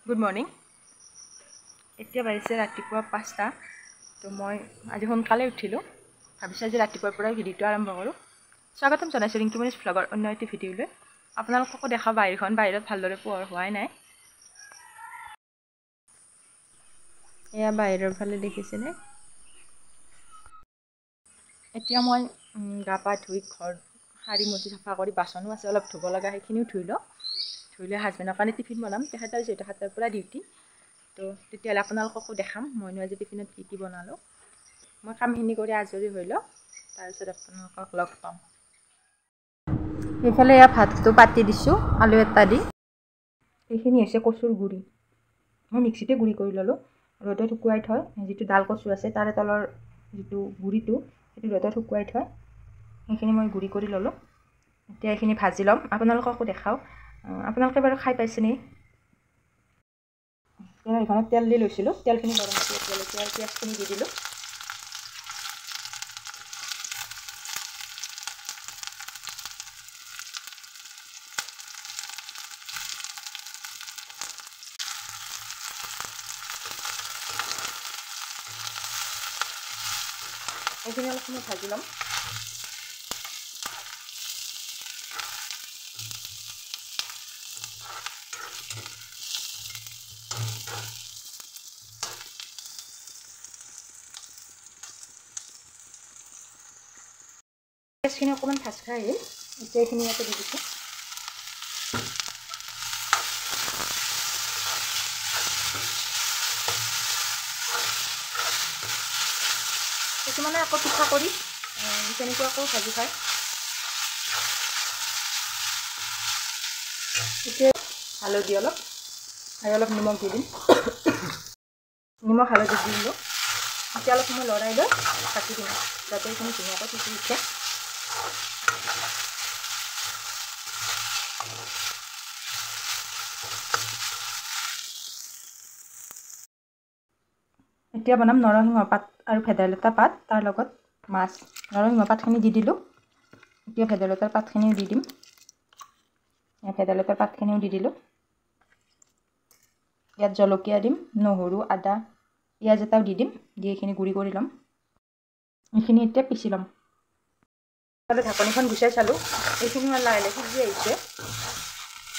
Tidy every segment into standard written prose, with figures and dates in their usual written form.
Good morning. এতিয়া বাজিছে ৰাতিপুৱা 5টা। তো মই আজি সোনকালে উঠিলোঁ, ভাবিছোঁ আজি ৰাতিপুৱাৰ পৰাই ভিডিঅ'টো আৰম্ভ কৰোঁ। স্বাগতম জনাইছোঁ ৰিংকুমণিজ ভ্লগৰ অন্য এটি ভিডিঅ'লৈ। আপোনালোককো দেখা বাহিৰত ভালদৰে পোহৰ হোৱাই নাই। এয়া বাহিৰৰ ফালে দেখিছেনে? এতিয়া মই গা পা ধুই ঘৰ সাৰি মচি চাফা কৰি বাচনো আছে অলপ ধুব লগা, সেইখিনিও ধুই লওঁ। ধুই লৈ হাজবেণ্ডৰ কাৰণে টিফিন বনাম। তেখেতৰ যিহেতু 7টাৰ পৰা ডিউটি, তো তেতিয়াহ'লে আপোনালোককো দেখাম মইনো আজি টিফিনত কি বনালোঁ। মই কামখিনি কৰি আজৰি হৈ লওঁ, তাৰপিছত আপোনালোকক লগ পাম। এইফালে এয়া ভাতটো পাতি দিছোঁ আলু এটা দি। এইখিনি হৈছে কচুৰ গুড়ি, মই মিক্সিতে গুড়ি কৰি ল'লোঁ। ৰ'দত শুকুৱাই থয়, যিটো ডাল কচু আছে তাৰে তলৰ যিটো গুড়িটো সেইটো ৰ'দত শুকুৱাই থয়, সেইখিনি মই গুড়ি কৰি ল'লোঁ। এতিয়া এইখিনি ভাজি ল'ম, আপোনালোককো দেখাওঁ। আপোনালোকে বাৰু খাই পাইছেনে? এইখনত তেল দি লৈছিলোঁ, তেলখিনি গৰম কৰি জলকীয়া পিঁয়াজখিনি দি দিলোঁ। এইখিনি অলপ সময় ভাজি ল'ম। পিঁয়াজখিনি অকণমান ভাজ খাই আহিল, এতিয়া এইখিনি ইয়াতে দি দিছোঁ। কিছুমানে আকৌ পিঠা কৰি তেনেকুৱাকৈও ভাজি খায়। এতিয়া হালধি অলপ আৰু অলপ নিমখ দি দিম। নিমখ হালধি দি দিলোঁ। এতিয়া অলপ সময় লৰাই লৈ কাটি দিম, যাতে এইখিনি ধুনীয়াকৈ সিজি উঠে। এতিয়া বনাম নৰসিংহ পাত আৰু ভেদাইলতা পাত, তাৰ লগত মাছ। নৰসিংহ পাতখিনি দি দিলোঁ, এতিয়া ভেদাইলতাৰ পাতখিনিও দি দিম। ভেদাইলতাৰ পাতখিনিও দি দিলোঁ। ইয়াত জলকীয়া দিম, নহৰু, আদা, পিঁয়াজ এটাও দি দিম, দি এইখিনি গুড়ি কৰি ল'ম। এইখিনি এতিয়া পিচি ল'ম। ঢাকনিখন গুচাই চালোঁ, এইখিনি লাহে লাহে সিজি আহিছে,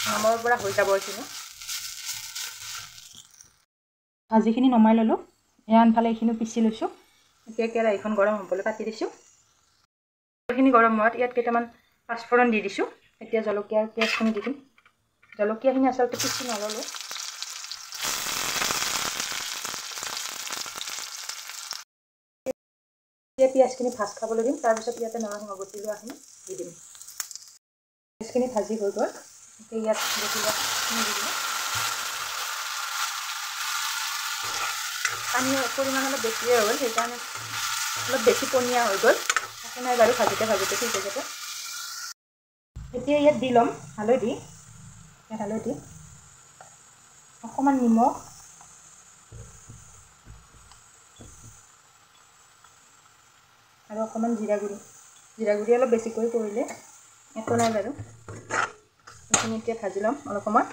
নমৰ পৰা হৈ যাব এইখিনি। ভাজিখিনি নমাই ল'লোঁ, এয়া আনফালে এইখিনিও পিচি লৈছোঁ। এতিয়া কেৰাহীখন গৰম হ'বলৈ পাতি দিছোঁ। এইখিনি গৰম হোৱাত ইয়াত কেইটামান পাঁচফোৰণ দি দিছোঁ। এতিয়া জলকীয়া আৰু পিঁয়াজখিনি দি দিম। জলকীয়াখিনি আচলতে পিচি নল'লোঁ। এতিয়া পিঁয়াজখিনি ভাজ খাবলৈ দিম, তাৰপিছত ইয়াতে নৰসিংহ বটি লোৱাখিনি দি দিম। পিঁয়াজখিনি ভাজি হৈ গ'ল, এতিয়া ইয়াত বটি লোৱাখিনি দি দিম। পানীৰ পৰিমাণ অলপ বেছিয়ে হ'ল, সেইকাৰণে অলপ বেছি পনীয়া হৈ গ'ল। একো নাই বাৰু, ভাজোতে ভাজোতে ঠিক হৈ যাব। এতিয়া ইয়াত দি ল'ম হালধি, অকণমান নিমখ, আৰু অকণমান জিৰা গুড়ি অলপ বেছিকৈ কৰিলে একো নাই বাৰু। এইখিনি এতিয়া ভাজি ল'ম অলপ সময়।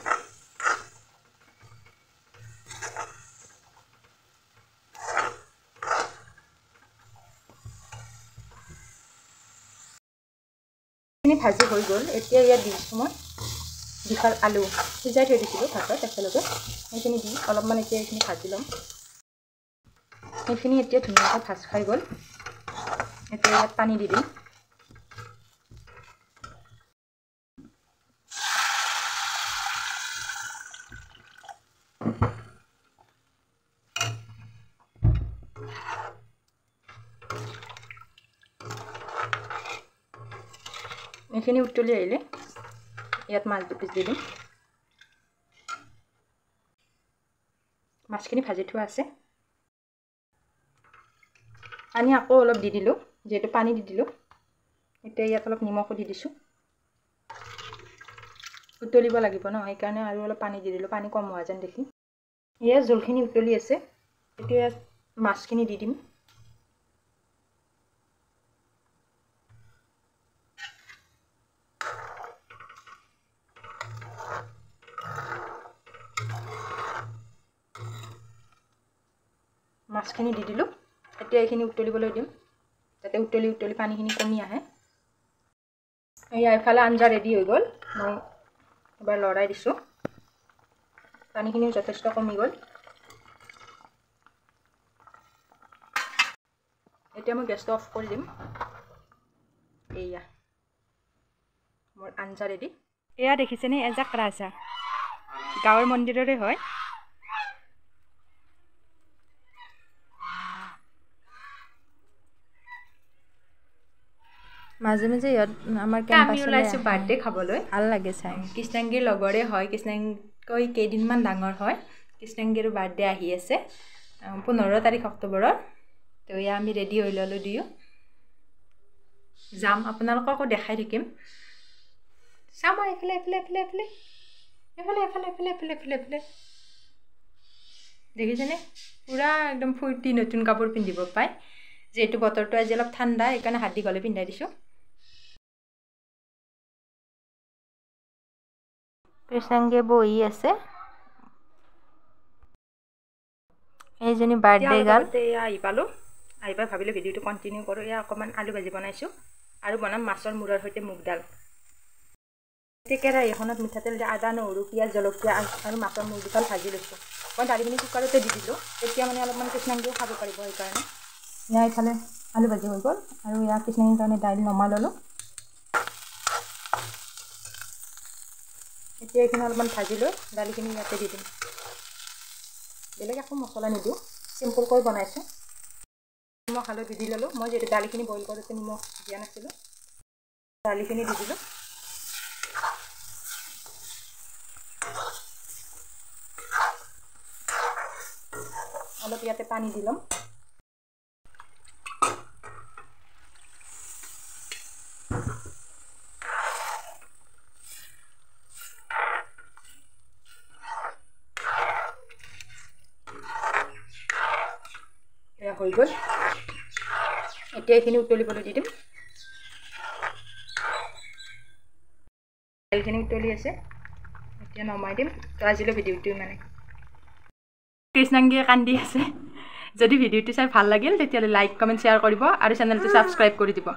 এইখিনি ভাজি হৈ গ'ল, এতিয়া ইয়াত দি দিছোঁ মই দুফাল আলু সিজাই থৈ দিছিলোঁ ভাতত একেলগে, সেইখিনি দি অলপমান এতিয়া এইখিনি ভাজি ল'ম। সেইখিনি এতিয়া ধুনীয়াকৈ ভাজ খাই গ'ল, এতিয়া ইয়াত পানী দি দিম। এইখিনি উতলি আহিলে ইয়াত মাছ দুপিচ দি দিম। মাছখিনি ভাজি থোৱা আছে। পানী আকৌ অলপ দি দিলোঁ, যিহেতু পানী দি দিলোঁ। এতিয়া ইয়াত অলপ নিমখো দি দিছোঁ, উতলিব লাগিব ন, সেইকাৰণে আৰু অলপ পানী দি দিলোঁ, পানী কম হোৱা যেন দেখি। ইয়াত জোলখিনি উতলি আছে, এতিয়া ইয়াত মাছখিনি দি দিম। মাছখিনি দি দিলোঁ এতিয়া এইখিনি উতলিবলৈ দিম যাতে উতলি পানীখিনি কমি আহে এইফালে আঞ্জা ৰেডি হৈ গ'ল মই এবাৰ লৰাই দিছোঁ পানীখিনিও যথেষ্ট কমি গ'ল এতিয়া মই গেছটো অফ কৰি দিম এয়া মোৰ আঞ্জা ৰেডি এয়া দেখিছেনে এজাক ৰাজহাঁহ গাঁৱৰ মন্দিৰৰে হয় মাজে মাজে ইয়াত আমাৰ কেম্পাছলৈ ওলাইছোঁ বাৰ্থডে খাবলৈ ভাল লাগে চাই কৃষ্ণাংগীৰ লগৰে হয় কৃষ্ণাংগতকৈ কেইদিনমান ডাঙৰ হয় কৃষ্ণাংগীৰো বাৰ্থডে আহি আছে 15 তাৰিখ অক্টোবৰৰ তো এয়া আমি ৰেডি হৈ ল'লোঁ দিওঁ যাম আপোনালোককো দেখাই থাকিম চাম এইফালে দেখিছেনে পুৰা একদম ফূৰ্তি নতুন কাপোৰ পিন্ধিব পায় যিহেতু বতৰটো আজি অলপ ঠাণ্ডা সেইকাৰণে হাত দীঘলে পিন্ধাই দিছোঁ কৃষ্ণাংগীয়ে বহি আছে এইজনী বাৰ্থডে গাৰ্ল আহি পালোঁ আহি পাই ভাবিলোঁ ভিডিঅ'টো কণ্টিনিউ কৰোঁ এয়া অকণমান আলু ভাজি বনাইছোঁ আৰু বনাম মাছৰ মূৰৰ সৈতে মুগ দাল কেৰাহী এখনত মিঠাতেল দি আদা নহৰু পিঁয়াজ জলকীয়া আৰু মাছৰ মূৰ দুডাল ভাজি লৈছোঁ মই দালিখিনি কুকাৰতে দি দিলোঁ তেতিয়া মানে অলপমান কৃষ্ণাংগীও খাব পাৰিব সেইকাৰণে ইয়াৰ এইফালে আলু ভাজি হৈ গ'ল আৰু ইয়াৰ কৃষ্ণাংগীৰ কাৰণে দাইল নমাই ল'লোঁ এতিয়া এইখিনি অলপমান ভাজি লৈ দালিখিনি ইয়াতে দি দিম বেলেগ একো মছলা নিদিওঁ চিম্পুলকৈ বনাইছোঁ নিমখ হালধি দি ল'লোঁ মই যিহেতু দালিখিনি বইল কৰোঁতে নিমখ দিয়া নাছিলোঁ দালিখিনি দি দিলোঁ অলপ ইয়াতে পানী দি ল'ম এয়া হৈ গ'ল এতিয়া এইখিনি উতলিবলৈ দি দিম দাইলখিনি উতলি আছে এতিয়া নমাই দিম তো আজিলৈ ভিডিঅ'টো মানে কৃষ্ণাংগীয়ে কান্দি আছে যদি ভিডিঅ'টো চাই ভাল লাগিল তেতিয়াহ'লে লাইক কমেণ্ট শ্বেয়াৰ কৰিব আৰু চেনেলটো ছাবস্ক্ৰাইব কৰি দিব